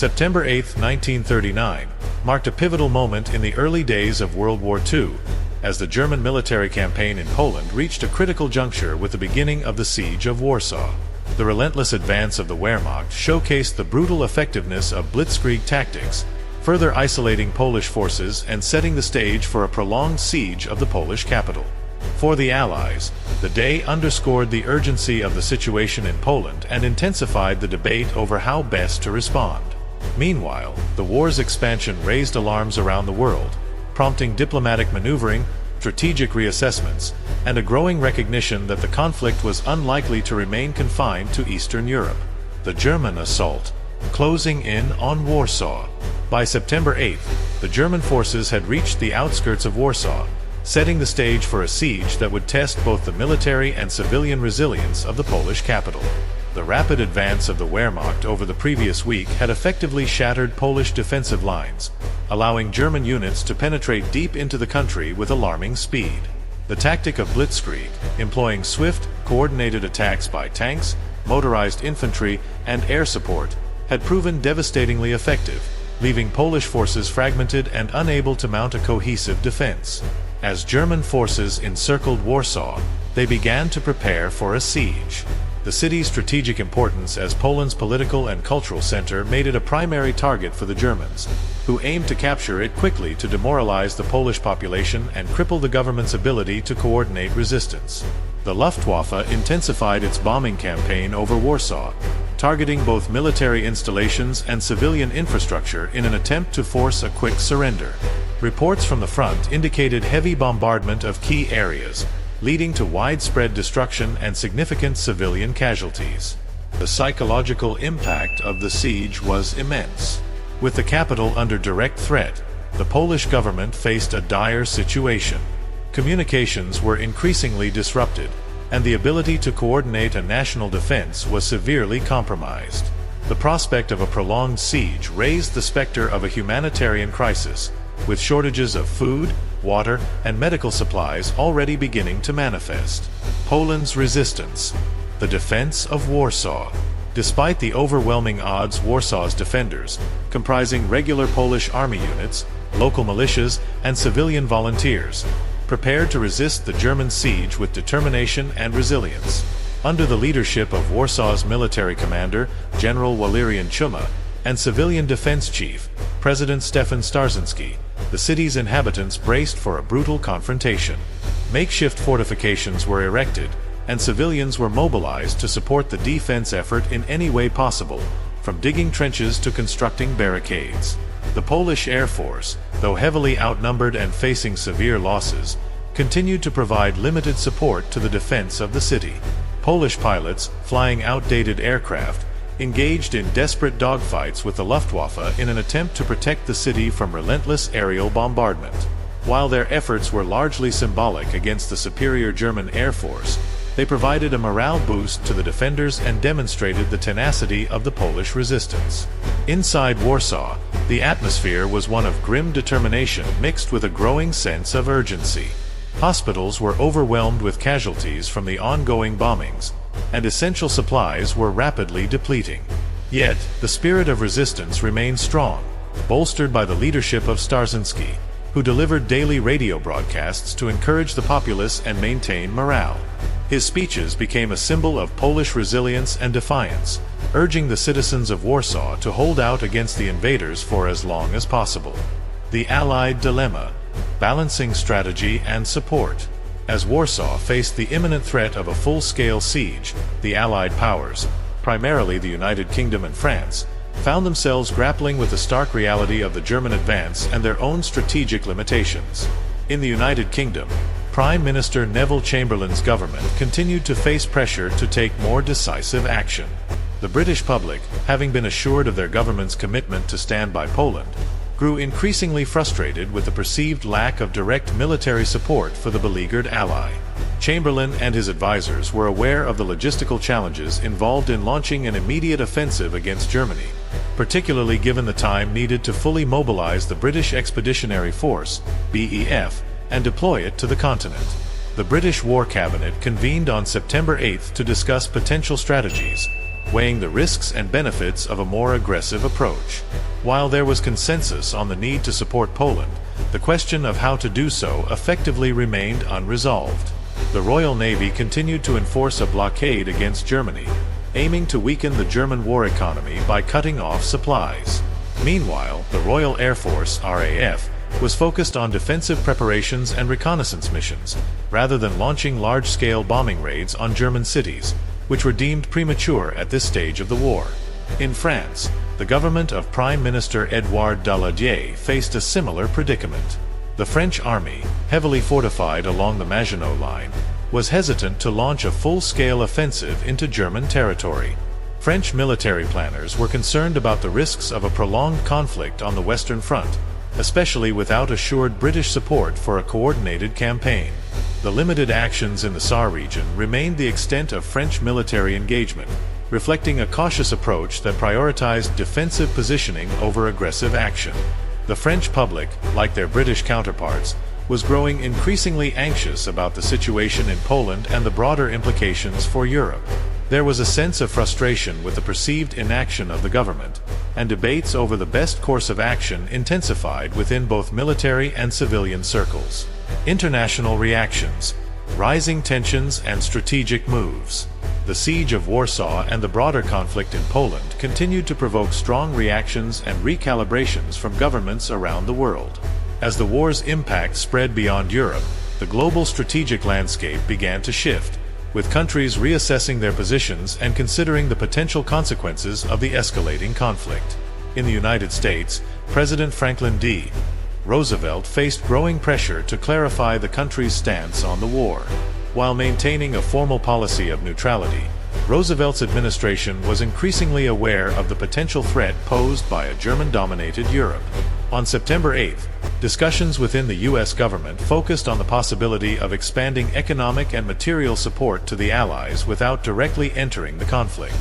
September 8, 1939, marked a pivotal moment in the early days of World War II, as the German military campaign in Poland reached a critical juncture with the beginning of the Siege of Warsaw. The relentless advance of the Wehrmacht showcased the brutal effectiveness of blitzkrieg tactics, further isolating Polish forces and setting the stage for a prolonged siege of the Polish capital. For the Allies, the day underscored the urgency of the situation in Poland and intensified the debate over how best to respond. Meanwhile, the war's expansion raised alarms around the world, prompting diplomatic maneuvering, strategic reassessments, and a growing recognition that the conflict was unlikely to remain confined to Eastern Europe. The German assault, closing in on Warsaw. By September 8th, the German forces had reached the outskirts of Warsaw, setting the stage for a siege that would test both the military and civilian resilience of the Polish capital. The rapid advance of the Wehrmacht over the previous week had effectively shattered Polish defensive lines, allowing German units to penetrate deep into the country with alarming speed. The tactic of blitzkrieg, employing swift, coordinated attacks by tanks, motorized infantry, and air support, had proven devastatingly effective, leaving Polish forces fragmented and unable to mount a cohesive defense. As German forces encircled Warsaw, they began to prepare for a siege. The city's strategic importance as Poland's political and cultural center made it a primary target for the Germans, who aimed to capture it quickly to demoralize the Polish population and cripple the government's ability to coordinate resistance. The Luftwaffe intensified its bombing campaign over Warsaw, targeting both military installations and civilian infrastructure in an attempt to force a quick surrender. Reports from the front indicated heavy bombardment of key areas, leading to widespread destruction and significant civilian casualties. The psychological impact of the siege was immense. With the capital under direct threat, the Polish government faced a dire situation. Communications were increasingly disrupted, and the ability to coordinate a national defense was severely compromised. The prospect of a prolonged siege raised the specter of a humanitarian crisis, with shortages of food, water, and medical supplies already beginning to manifest. Poland's resistance. The defense of Warsaw. Despite the overwhelming odds, Warsaw's defenders, comprising regular Polish army units, local militias, and civilian volunteers, prepared to resist the German siege with determination and resilience. Under the leadership of Warsaw's military commander, General Walerian Chuma, and civilian defense chief, President Stefan Starzyński, the city's inhabitants braced for a brutal confrontation. Makeshift fortifications were erected, and civilians were mobilized to support the defense effort in any way possible, from digging trenches to constructing barricades. The Polish Air Force, though heavily outnumbered and facing severe losses, continued to provide limited support to the defense of the city. Polish pilots, flying outdated aircraft, engaged in desperate dogfights with the Luftwaffe in an attempt to protect the city from relentless aerial bombardment. While their efforts were largely symbolic against the superior German Air Force, they provided a morale boost to the defenders and demonstrated the tenacity of the Polish resistance. Inside Warsaw, the atmosphere was one of grim determination mixed with a growing sense of urgency. Hospitals were overwhelmed with casualties from the ongoing bombings, and essential supplies were rapidly depleting. Yet, the spirit of resistance remained strong, bolstered by the leadership of Starzyński, who delivered daily radio broadcasts to encourage the populace and maintain morale. His speeches became a symbol of Polish resilience and defiance, urging the citizens of Warsaw to hold out against the invaders for as long as possible. The Allied dilemma: balancing strategy and support. As Warsaw faced the imminent threat of a full-scale siege, the Allied powers, primarily the United Kingdom and France, found themselves grappling with the stark reality of the German advance and their own strategic limitations. In the United Kingdom, Prime Minister Neville Chamberlain's government continued to face pressure to take more decisive action. The British public, having been assured of their government's commitment to stand by Poland, grew increasingly frustrated with the perceived lack of direct military support for the beleaguered ally. Chamberlain and his advisors were aware of the logistical challenges involved in launching an immediate offensive against Germany, particularly given the time needed to fully mobilize the British Expeditionary Force, BEF, and deploy it to the continent. The British War Cabinet convened on September 8 to discuss potential strategies, weighing the risks and benefits of a more aggressive approach. While there was consensus on the need to support Poland, the question of how to do so effectively remained unresolved. The Royal Navy continued to enforce a blockade against Germany, aiming to weaken the German war economy by cutting off supplies. Meanwhile, the Royal Air Force (RAF) was focused on defensive preparations and reconnaissance missions, rather than launching large-scale bombing raids on German cities, which were deemed premature at this stage of the war. In France, the government of Prime Minister Édouard Daladier faced a similar predicament. The French army, heavily fortified along the Maginot Line, was hesitant to launch a full-scale offensive into German territory. French military planners were concerned about the risks of a prolonged conflict on the Western Front, especially without assured British support for a coordinated campaign. The limited actions in the Saar region remained the extent of French military engagement, reflecting a cautious approach that prioritized defensive positioning over aggressive action. The French public, like their British counterparts, was growing increasingly anxious about the situation in Poland and the broader implications for Europe. There was a sense of frustration with the perceived inaction of the government, and debates over the best course of action intensified within both military and civilian circles. International reactions, rising tensions, and strategic moves. The siege of Warsaw and the broader conflict in Poland continued to provoke strong reactions and recalibrations from governments around the world. As the war's impact spread beyond Europe, the global strategic landscape began to shift, with countries reassessing their positions and considering the potential consequences of the escalating conflict. In the United States, President Franklin D. Roosevelt faced growing pressure to clarify the country's stance on the war. While maintaining a formal policy of neutrality, Roosevelt's administration was increasingly aware of the potential threat posed by a German-dominated Europe. On September 8th, discussions within the U.S. government focused on the possibility of expanding economic and material support to the Allies without directly entering the conflict.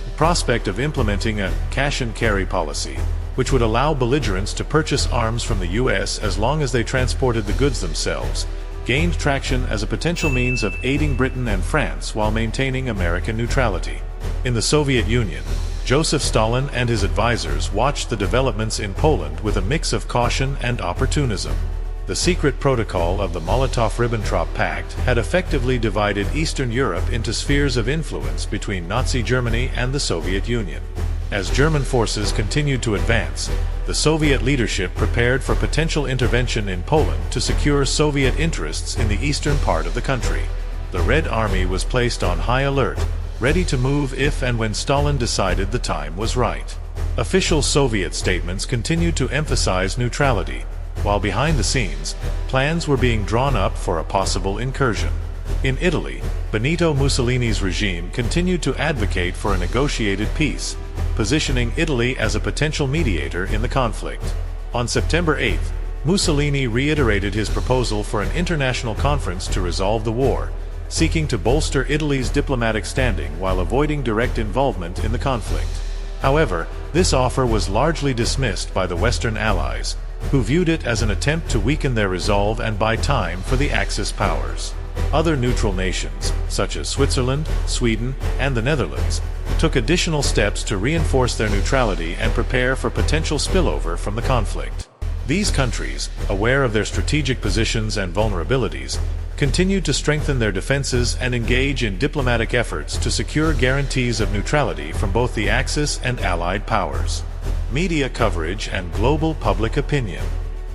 The prospect of implementing a cash-and-carry policy, which would allow belligerents to purchase arms from the U.S. as long as they transported the goods themselves, gained traction as a potential means of aiding Britain and France while maintaining American neutrality. In the Soviet Union, Joseph Stalin and his advisors watched the developments in Poland with a mix of caution and opportunism. The secret protocol of the Molotov-Ribbentrop Pact had effectively divided Eastern Europe into spheres of influence between Nazi Germany and the Soviet Union. As German forces continued to advance, the Soviet leadership prepared for potential intervention in Poland to secure Soviet interests in the eastern part of the country. The Red Army was placed on high alert, ready to move if and when Stalin decided the time was right. Official Soviet statements continued to emphasize neutrality, while behind the scenes, plans were being drawn up for a possible incursion. In Italy, Benito Mussolini's regime continued to advocate for a negotiated peace, positioning Italy as a potential mediator in the conflict. On September 8th, Mussolini reiterated his proposal for an international conference to resolve the war, seeking to bolster Italy's diplomatic standing while avoiding direct involvement in the conflict. However, this offer was largely dismissed by the Western Allies, who viewed it as an attempt to weaken their resolve and buy time for the Axis powers. Other neutral nations, such as Switzerland, Sweden, and the Netherlands, took additional steps to reinforce their neutrality and prepare for potential spillover from the conflict. These countries, aware of their strategic positions and vulnerabilities, continued to strengthen their defenses and engage in diplomatic efforts to secure guarantees of neutrality from both the Axis and Allied powers. Media coverage and global public opinion.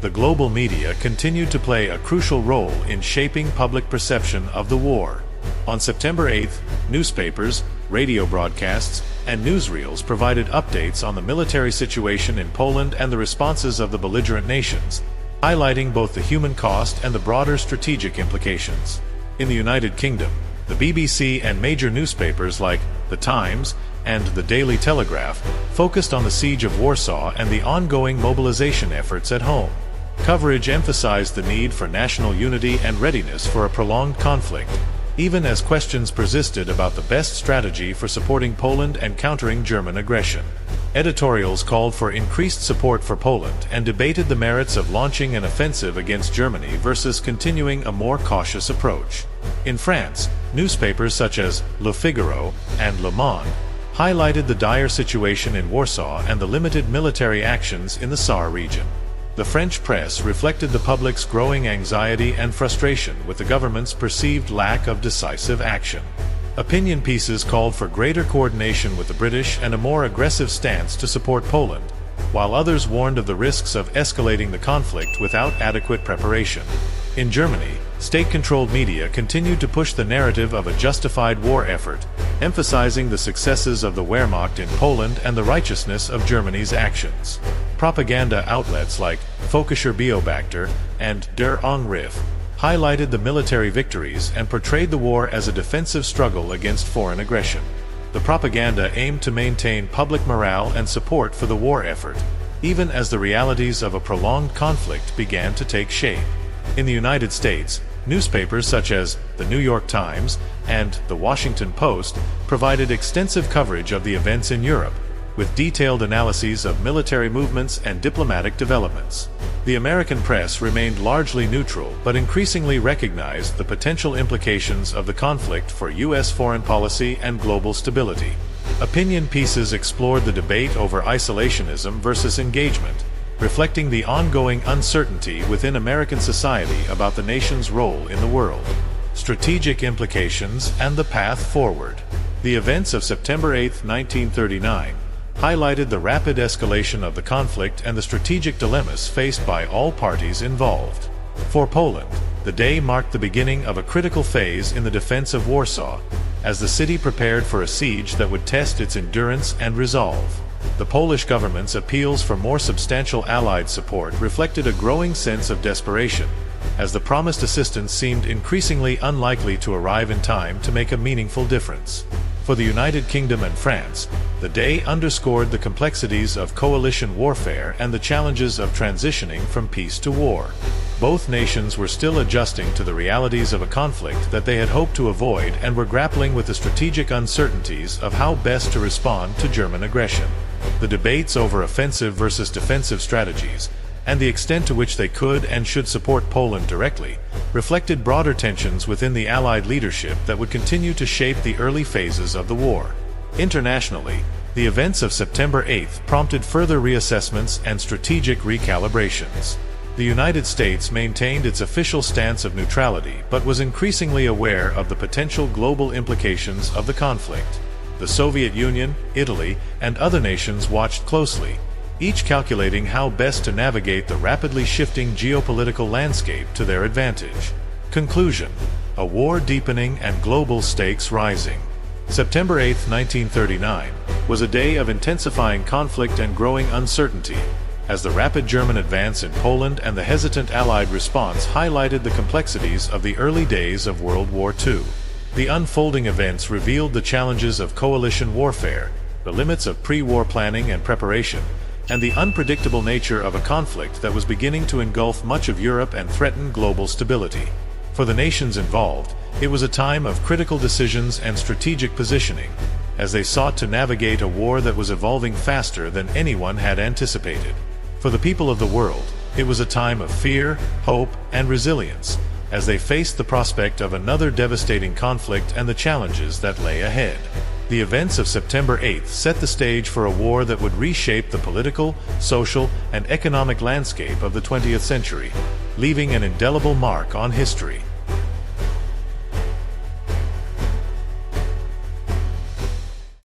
The global media continued to play a crucial role in shaping public perception of the war. On September 8th, newspapers, radio broadcasts, and newsreels provided updates on the military situation in Poland and the responses of the belligerent nations, highlighting both the human cost and the broader strategic implications. In the United Kingdom, the BBC and major newspapers like The Times and The Daily Telegraph focused on the siege of Warsaw and the ongoing mobilization efforts at home. Coverage emphasized the need for national unity and readiness for a prolonged conflict, even as questions persisted about the best strategy for supporting Poland and countering German aggression. Editorials called for increased support for Poland and debated the merits of launching an offensive against Germany versus continuing a more cautious approach. In France, newspapers such as Le Figaro and Le Monde highlighted the dire situation in Warsaw and the limited military actions in the Saar region. The French press reflected the public's growing anxiety and frustration with the government's perceived lack of decisive action. Opinion pieces called for greater coordination with the British and a more aggressive stance to support Poland, while others warned of the risks of escalating the conflict without adequate preparation. In Germany, state-controlled media continued to push the narrative of a justified war effort, emphasizing the successes of the Wehrmacht in Poland and the righteousness of Germany's actions. Propaganda outlets like Völkischer Beobachter and Der Angriff highlighted the military victories and portrayed the war as a defensive struggle against foreign aggression. The propaganda aimed to maintain public morale and support for the war effort, even as the realities of a prolonged conflict began to take shape. In the United States, newspapers such as the New York Times and the Washington Post provided extensive coverage of the events in Europe, with detailed analyses of military movements and diplomatic developments. The American press remained largely neutral but increasingly recognized the potential implications of the conflict for U.S. foreign policy and global stability. Opinion pieces explored the debate over isolationism versus engagement, reflecting the ongoing uncertainty within American society about the nation's role in the world, strategic implications, and the path forward. The events of September 8, 1939, highlighted the rapid escalation of the conflict and the strategic dilemmas faced by all parties involved. For Poland, the day marked the beginning of a critical phase in the defense of Warsaw, as the city prepared for a siege that would test its endurance and resolve. The Polish government's appeals for more substantial Allied support reflected a growing sense of desperation, as the promised assistance seemed increasingly unlikely to arrive in time to make a meaningful difference. For the United Kingdom and France, the day underscored the complexities of coalition warfare and the challenges of transitioning from peace to war. Both nations were still adjusting to the realities of a conflict that they had hoped to avoid and were grappling with the strategic uncertainties of how best to respond to German aggression. The debates over offensive versus defensive strategies, and the extent to which they could and should support Poland directly, reflected broader tensions within the Allied leadership that would continue to shape the early phases of the war. Internationally, the events of September 8 prompted further reassessments and strategic recalibrations. The United States maintained its official stance of neutrality but was increasingly aware of the potential global implications of the conflict. The Soviet Union, Italy, and other nations watched closely, each calculating how best to navigate the rapidly shifting geopolitical landscape to their advantage. Conclusion: a war deepening and global stakes rising. September 8, 1939, was a day of intensifying conflict and growing uncertainty, as the rapid German advance in Poland and the hesitant Allied response highlighted the complexities of the early days of World War II. The unfolding events revealed the challenges of coalition warfare, the limits of pre-war planning and preparation, and the unpredictable nature of a conflict that was beginning to engulf much of Europe and threaten global stability. For the nations involved, it was a time of critical decisions and strategic positioning, as they sought to navigate a war that was evolving faster than anyone had anticipated. For the people of the world, it was a time of fear, hope, and resilience, as they faced the prospect of another devastating conflict and the challenges that lay ahead. The events of September 8 set the stage for a war that would reshape the political, social, and economic landscape of the 20th century, leaving an indelible mark on history.